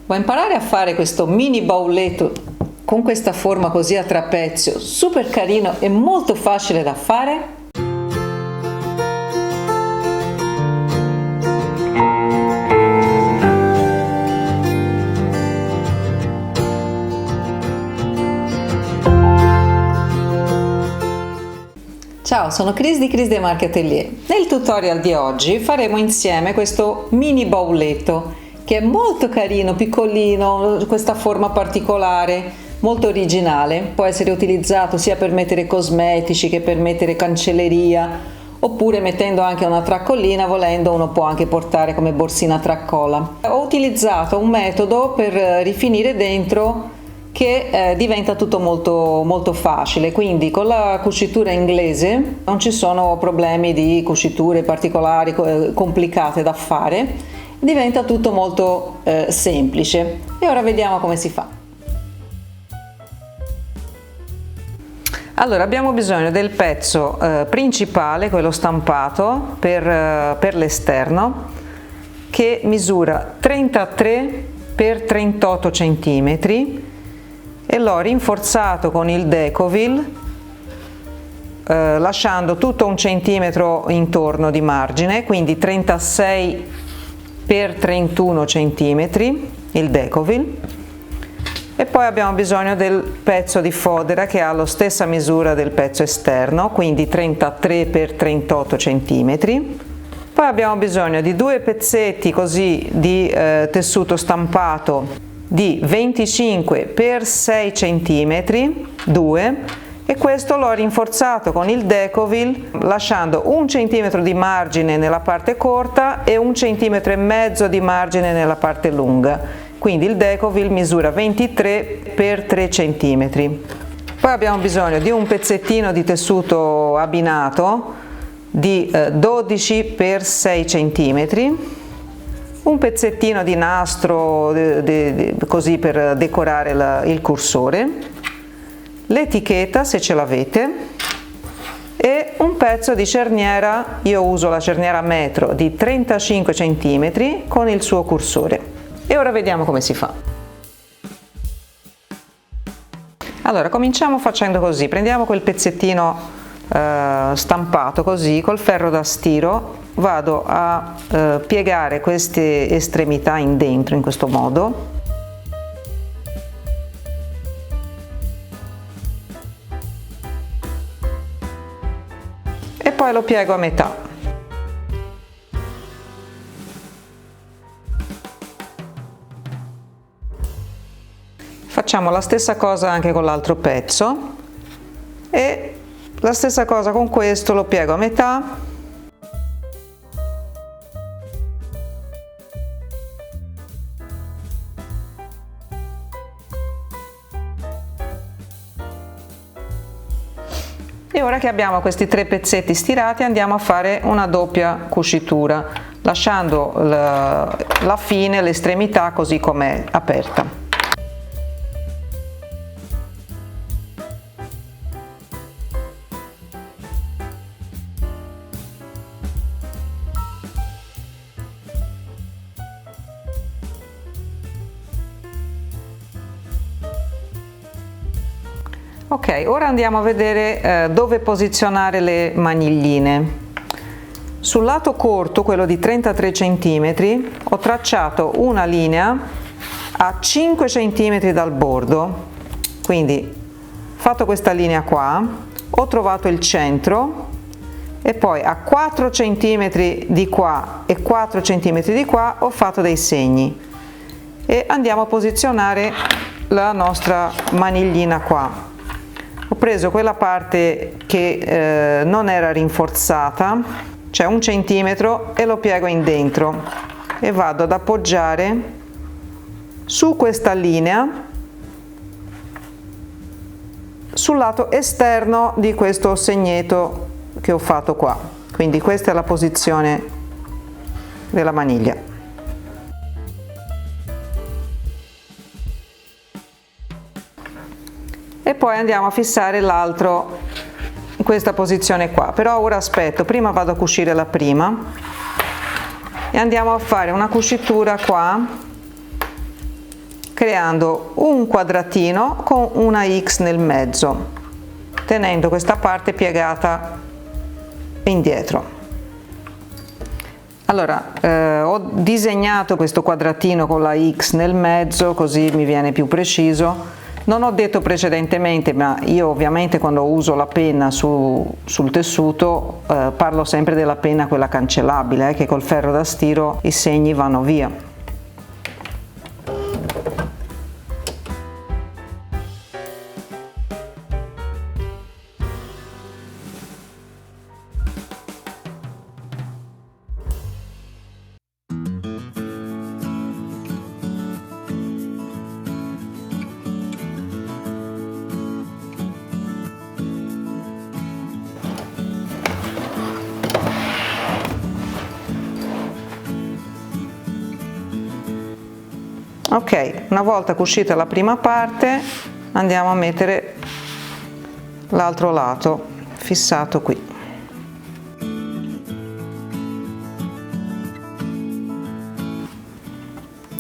Vuoi imparare a fare questo mini bauletto con questa forma così a trapezio, super carino e molto facile da fare? Ciao, sono Cris di Cris dei Marchi Atelier. Nel tutorial di oggi faremo insieme questo mini bauletto che è molto carino, piccolino, questa forma particolare, molto originale. Può essere utilizzato sia per mettere cosmetici che per mettere cancelleria, oppure mettendo anche una traccolina, volendo uno può anche portare come borsina traccola. Ho utilizzato un metodo per rifinire dentro che diventa tutto molto facile, quindi con la cucitura inglese non ci sono problemi di cuciture particolari complicate da fare, diventa tutto molto semplice. E ora vediamo come si fa. Allora, abbiamo bisogno del pezzo principale, quello stampato per l'esterno, che misura 33 x 38 cm e l'ho rinforzato con il Decovil, lasciando tutto 1 centimetro intorno di margine, quindi 36 x 31 cm il Decovil. E poi abbiamo bisogno del pezzo di fodera che ha la stessa misura del pezzo esterno, quindi 33 x 38 cm. Poi abbiamo bisogno di 2 pezzetti così di tessuto stampato di 25 x 6 cm, 2, e questo l'ho rinforzato con il Decovil lasciando 1 cm di margine nella parte corta e 1,5 cm di margine nella parte lunga, quindi il Decovil misura 23 x 3 cm. Poi abbiamo bisogno di un pezzettino di tessuto abbinato di 12 x 6 cm, un pezzettino di nastro così per decorare il cursore, l'etichetta se ce l'avete e un pezzo di cerniera. Io uso la cerniera metro di 35 cm con il suo cursore. E ora vediamo come si fa. Allora, cominciamo facendo così: prendiamo quel pezzettino stampato così, col ferro da stiro vado a piegare queste estremità in dentro in questo modo, e poi lo piego a metà. Facciamo la stessa cosa anche con l'altro pezzo e la stessa cosa con questo, lo piego a metà e ora che abbiamo questi 3 pezzetti stirati andiamo a fare una doppia cucitura lasciando la fine, l'estremità così com'è aperta. Ok, ora andiamo a vedere dove posizionare le manigline. Sul lato corto, quello di 33 cm, ho tracciato una linea a 5 cm dal bordo, quindi fatto questa linea qua, ho trovato il centro e poi a 4 cm di qua e 4 cm di qua ho fatto dei segni e andiamo a posizionare la nostra maniglina qua. Ho preso quella parte che non era rinforzata, cioè 1 centimetro, e lo piego in dentro e vado ad appoggiare su questa linea sul lato esterno di questo segneto che ho fatto qua. Quindi questa è la posizione della maniglia. E poi andiamo a fissare l'altro in questa posizione qua, però ora aspetto, prima vado a cucire la prima e andiamo a fare una cucitura qua creando un quadratino con una X nel mezzo, tenendo questa parte piegata indietro. Allora, ho disegnato questo quadratino con la X nel mezzo, così mi viene più preciso. Non ho detto precedentemente, ma io ovviamente quando uso la penna sul tessuto parlo sempre della penna quella cancellabile, che col ferro da stiro i segni vanno via. Ok, una volta cucita la prima parte andiamo a mettere l'altro lato fissato qui.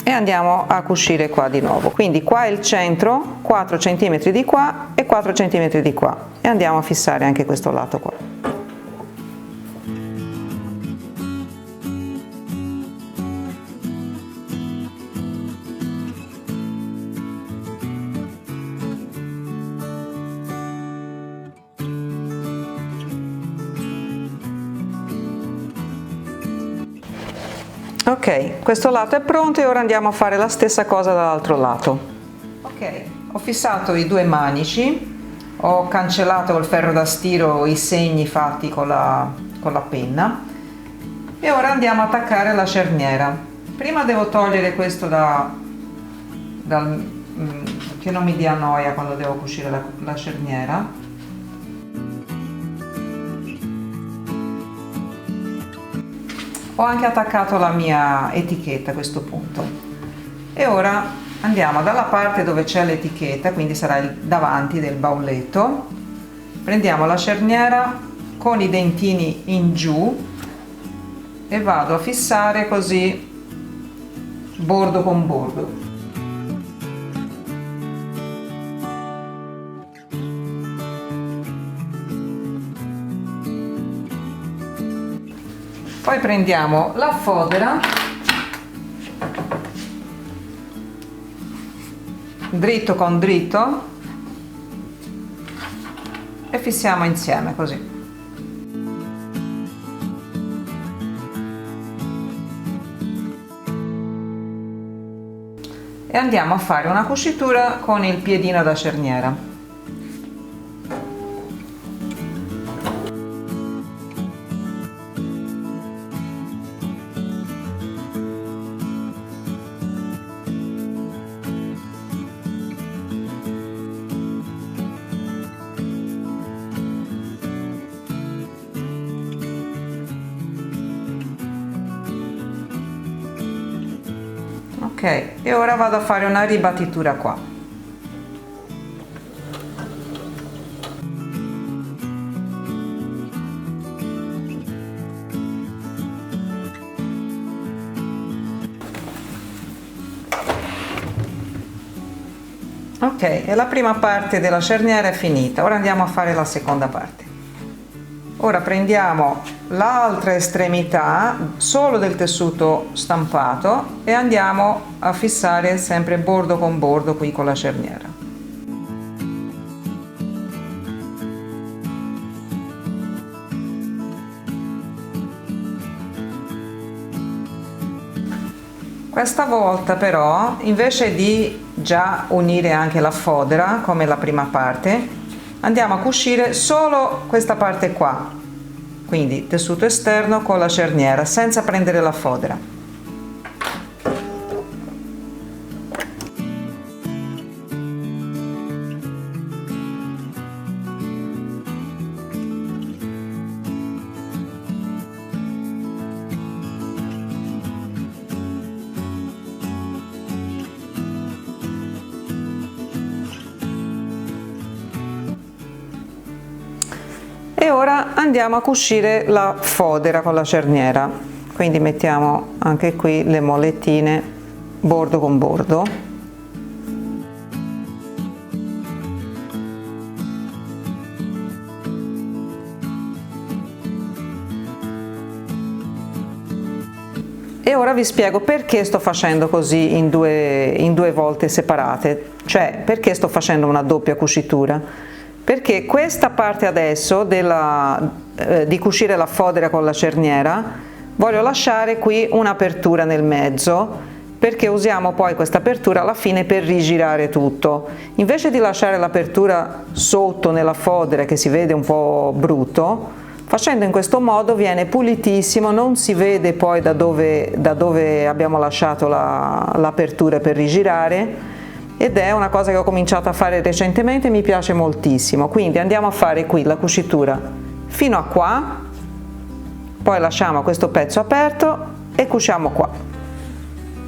E andiamo a cucire qua di nuovo. Quindi qua è il centro, 4 cm di qua e 4 cm di qua. E andiamo a fissare anche questo lato qua. Ok, questo lato è pronto e ora andiamo a fare la stessa cosa dall'altro lato. Ok, ho fissato i due manici, ho cancellato col ferro da stiro i segni fatti con la penna e ora andiamo a attaccare la cerniera. Prima devo togliere questo che non mi dia noia quando devo cucire la cerniera. Ho anche attaccato la mia etichetta a questo punto e ora andiamo dalla parte dove c'è l'etichetta, quindi sarà il davanti del bauletto, prendiamo la cerniera con i dentini in giù e vado a fissare così bordo con bordo. Poi prendiamo la fodera, dritto con dritto, e fissiamo insieme così. E andiamo a fare una cucitura con il piedino da cerniera. Ok, e ora vado a fare una ribattitura qua. Ok, e la prima parte della cerniera è finita, ora andiamo a fare la seconda parte. Ora prendiamo l'altra estremità solo del tessuto stampato e andiamo a fissare sempre bordo con bordo qui con la cerniera. Questa volta però, invece di già unire anche la fodera come la prima parte, andiamo a cucire solo questa parte qua, quindi tessuto esterno con la cerniera senza prendere la fodera. E ora andiamo a cucire la fodera con la cerniera, quindi mettiamo anche qui le molettine bordo con bordo vi spiego perché sto facendo così in due volte separate, cioè perché sto facendo una doppia cucitura, perché questa parte adesso di cucire la fodera con la cerniera voglio lasciare qui un'apertura nel mezzo, perché usiamo poi questa apertura alla fine per rigirare tutto. Invece di lasciare l'apertura sotto nella fodera che si vede un po' brutto, facendo in questo modo viene pulitissimo, non si vede poi da dove abbiamo lasciato l'apertura per rigirare, ed è una cosa che ho cominciato a fare recentemente e mi piace moltissimo. Quindi andiamo a fare qui la cucitura fino a qua, poi lasciamo questo pezzo aperto e cuciamo qua.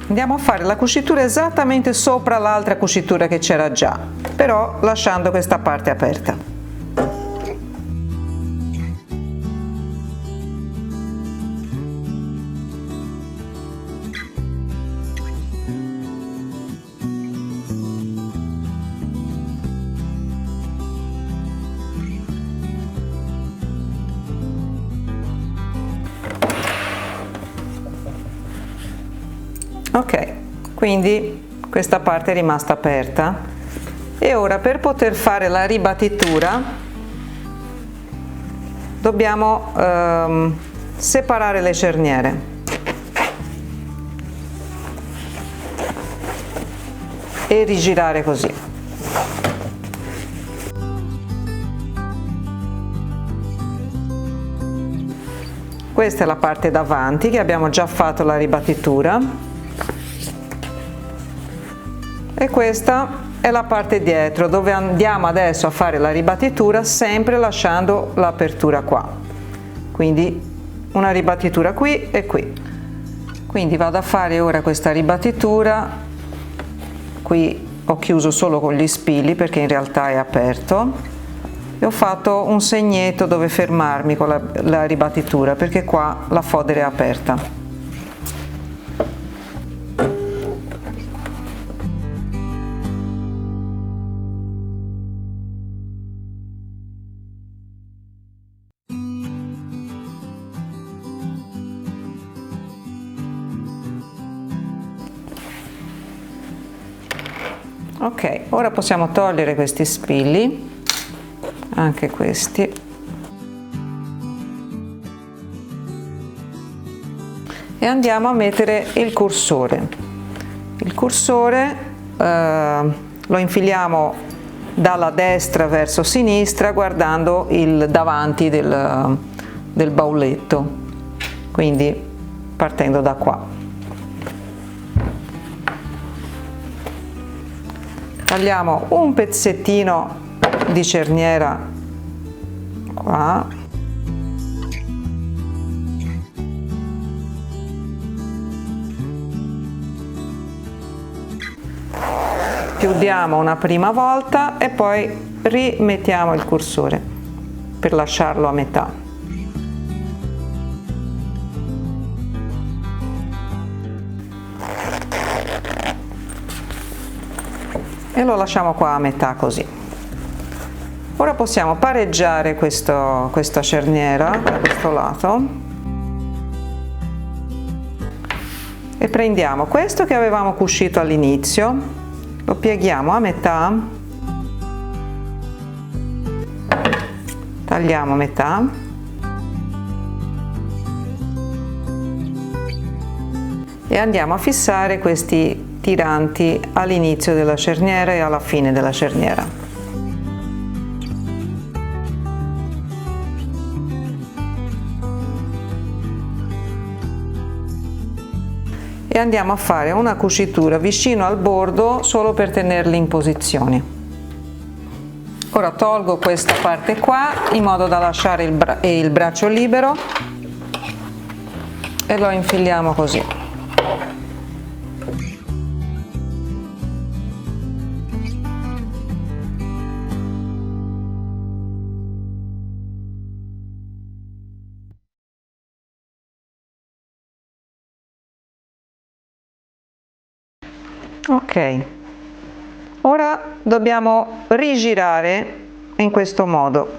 Andiamo a fare la cucitura esattamente sopra l'altra cucitura che c'era già, però lasciando questa parte aperta. Ok, quindi questa parte è rimasta aperta e ora per poter fare la ribattitura dobbiamo separare le cerniere. E rigirare così. Questa è la parte davanti che abbiamo già fatto la ribattitura. E questa è la parte dietro dove andiamo adesso a fare la ribattitura, sempre lasciando l'apertura qua, quindi una ribattitura qui e qui. Quindi vado a fare ora questa ribattitura, qui ho chiuso solo con gli spilli perché in realtà è aperto e ho fatto un segnetto dove fermarmi con la ribattitura perché qua la fodera è aperta. Ok, ora possiamo togliere questi spilli, anche questi, e andiamo a mettere il cursore. Il cursore lo infiliamo dalla destra verso sinistra guardando il davanti del bauletto, quindi partendo da qua. Tagliamo un pezzettino di cerniera qua, chiudiamo una prima volta e poi rimettiamo il cursore per lasciarlo a metà. E lo lasciamo qua a metà così. Ora possiamo pareggiare questa cerniera da questo lato e prendiamo questo che avevamo cucito all'inizio, lo pieghiamo a metà, tagliamo a metà e andiamo a fissare questi tiranti all'inizio della cerniera e alla fine della cerniera. E andiamo a fare una cucitura vicino al bordo solo per tenerli in posizione. Ora tolgo questa parte qua in modo da lasciare il braccio libero e lo infiliamo così. Ok, ora dobbiamo rigirare in questo modo.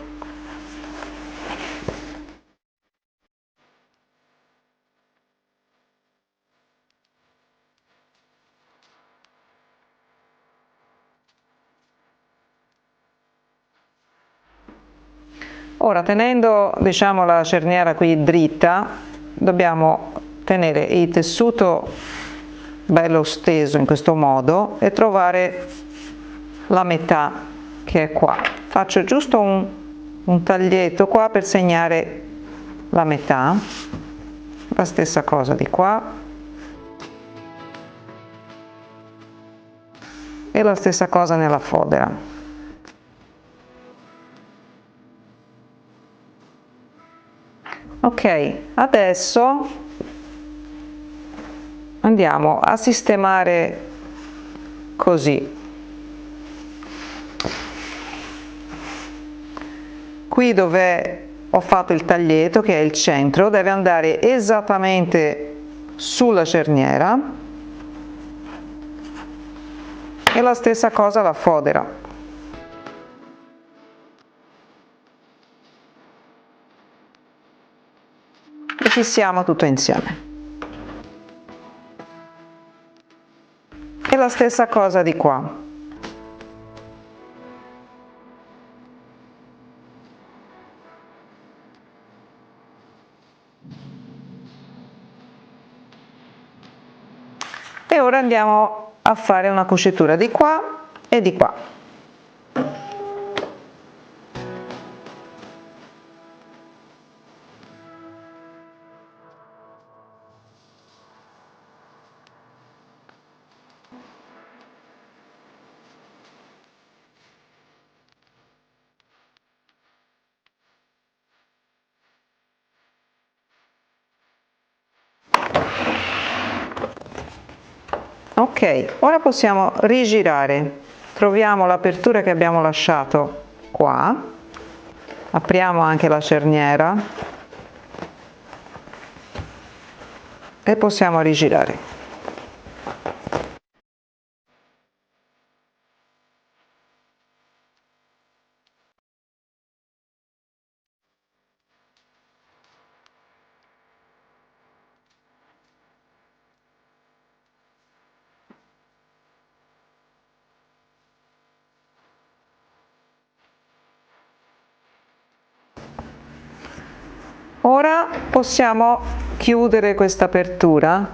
Ora, tenendo, diciamo, la cerniera qui dritta, dobbiamo tenere il tessuto bello steso in questo modo e trovare la metà che è qua. Faccio giusto un taglietto qua per segnare la metà, la stessa cosa di qua e la stessa cosa nella fodera. Ok, adesso andiamo a sistemare così. Qui dove ho fatto il taglietto, che è il centro, deve andare esattamente sulla cerniera, e la stessa cosa la fodera. E fissiamo tutto insieme. E la stessa cosa di qua. E ora andiamo a fare una cucitura di qua e di qua. Ok, ora possiamo rigirare. Troviamo l'apertura che abbiamo lasciato qua, apriamo anche la cerniera e possiamo rigirare. Ora possiamo chiudere questa apertura,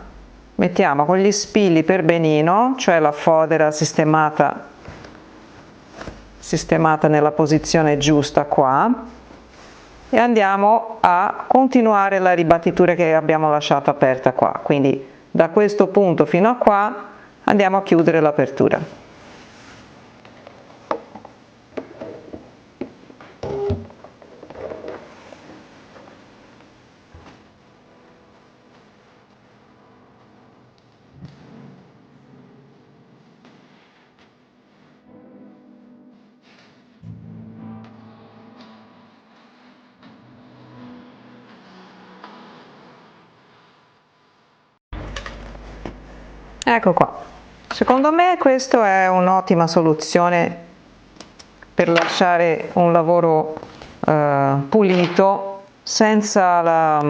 mettiamo con gli spilli per benino, cioè la fodera sistemata nella posizione giusta qua, e andiamo a continuare la ribattitura che abbiamo lasciato aperta qua, quindi da questo punto fino a qua andiamo a chiudere l'apertura. Ecco qua, secondo me questa è un'ottima soluzione per lasciare un lavoro pulito senza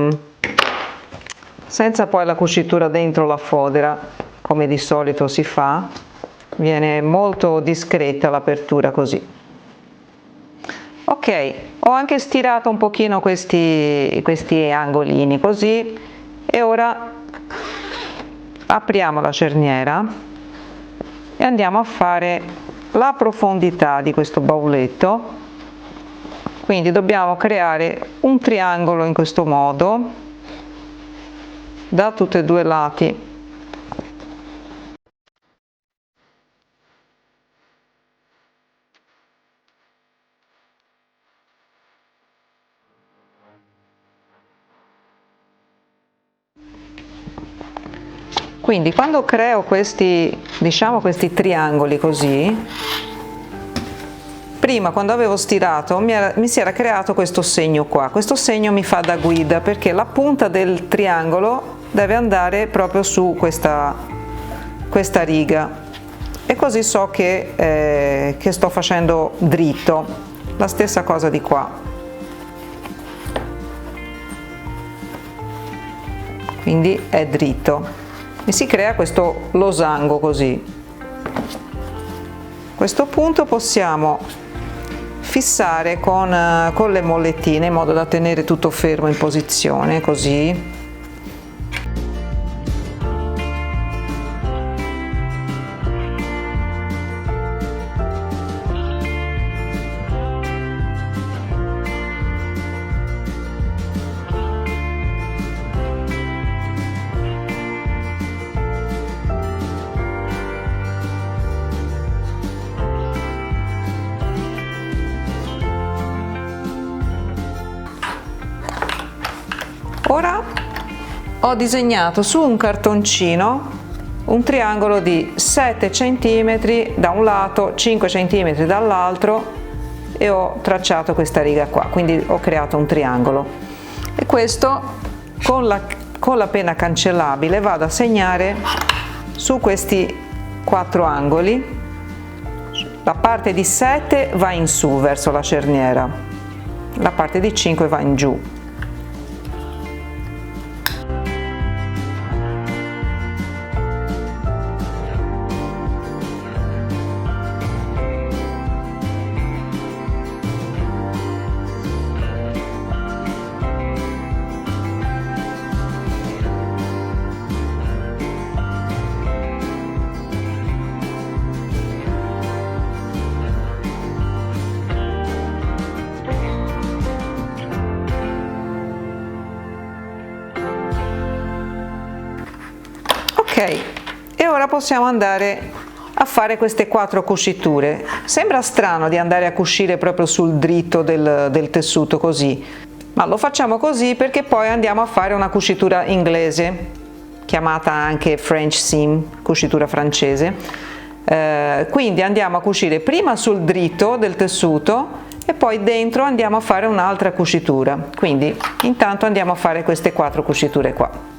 poi la cucitura dentro la fodera, come di solito si fa. Viene molto discreta l'apertura così. Ok, ho anche stirato un pochino questi angolini così, e ora apriamo la cerniera e andiamo a fare la profondità di questo bauletto. Quindi dobbiamo creare un triangolo in questo modo da tutti e due i lati. Quindi quando creo questi, diciamo, questi triangoli così, prima quando avevo stirato mi si era creato questo segno qua. Questo segno mi fa da guida, perché la punta del triangolo deve andare proprio su questa riga, e così so che sto facendo dritto. La stessa cosa di qua. Quindi è dritto. E si crea questo losango così. A questo punto possiamo fissare con le mollettine in modo da tenere tutto fermo in posizione, così. Ora ho disegnato su un cartoncino un triangolo di 7 cm da un lato, 5 cm dall'altro e ho tracciato questa riga qua, quindi ho creato un triangolo. E questo con la penna cancellabile vado a segnare su questi 4 angoli. La parte di 7 va in su verso la cerniera, la parte di 5 va in giù. Ok, e ora possiamo andare a fare queste 4 cuciture. Sembra strano di andare a cucire proprio sul dritto del tessuto così, ma lo facciamo così perché poi andiamo a fare una cucitura inglese, chiamata anche French seam, cucitura francese. Quindi andiamo a cucire prima sul dritto del tessuto e poi dentro andiamo a fare un'altra cucitura. Quindi intanto andiamo a fare queste 4 cuciture qua.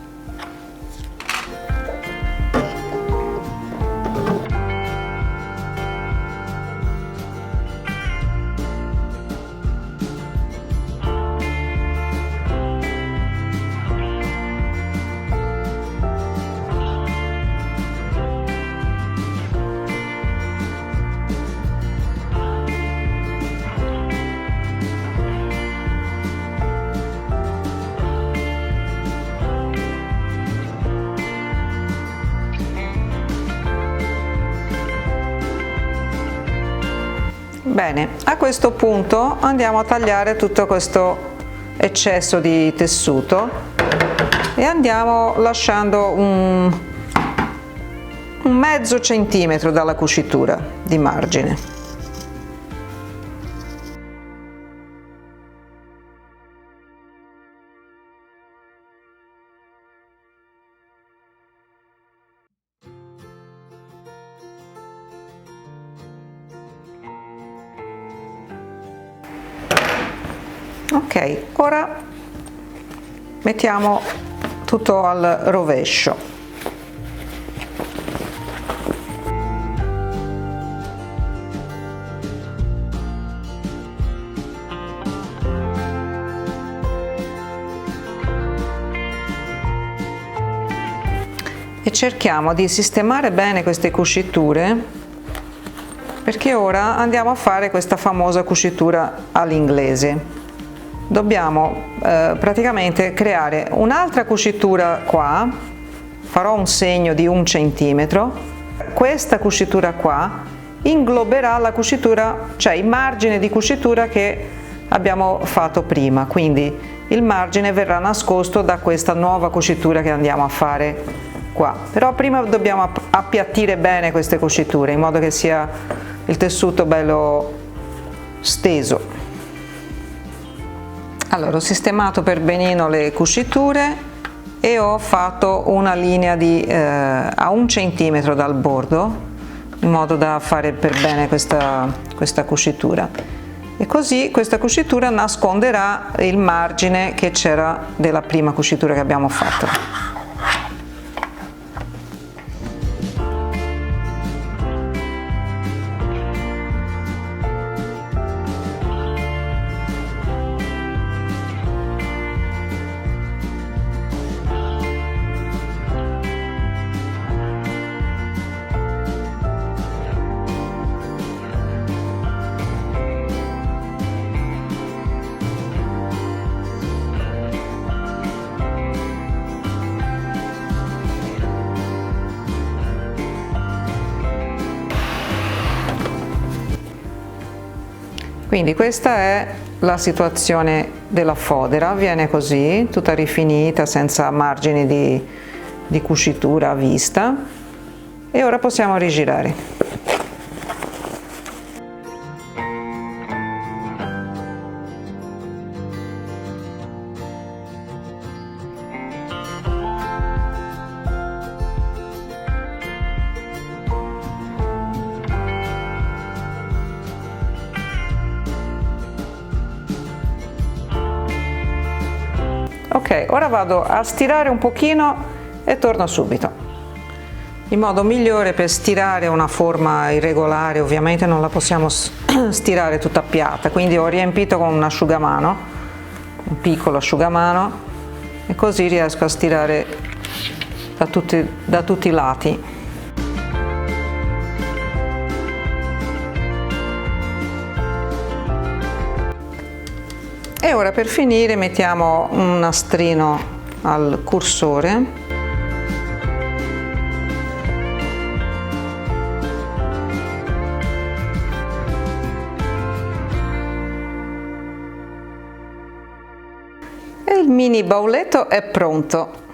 Bene, a questo punto andiamo a tagliare tutto questo eccesso di tessuto e andiamo lasciando un mezzo centimetro dalla cucitura di margine. Ok, ora mettiamo tutto al rovescio. E cerchiamo di sistemare bene queste cuciture, perché ora andiamo a fare questa famosa cucitura all'inglese. Dobbiamo praticamente creare un'altra cucitura qua, farò un segno di 1 centimetro, questa cucitura qua ingloberà la cucitura, cioè il margine di cucitura che abbiamo fatto prima, quindi il margine verrà nascosto da questa nuova cucitura che andiamo a fare qua. Però prima dobbiamo appiattire bene queste cuciture in modo che sia il tessuto bello steso. Allora, ho sistemato per benino le cuciture e ho fatto una linea a 1 centimetro dal bordo, in modo da fare per bene questa cucitura. E così questa cucitura nasconderà il margine che c'era della prima cucitura che abbiamo fatto. Quindi questa è la situazione della fodera, viene così, tutta rifinita, senza margini di cucitura a vista, e ora possiamo rigirare. Ok, ora vado a stirare un pochino e torno subito. Il modo migliore per stirare una forma irregolare, ovviamente non la possiamo stirare tutta piatta, quindi ho riempito con un asciugamano, un piccolo asciugamano, e così riesco a stirare da tutti i lati. E ora per finire mettiamo un nastrino al cursore e il mini bauletto è pronto.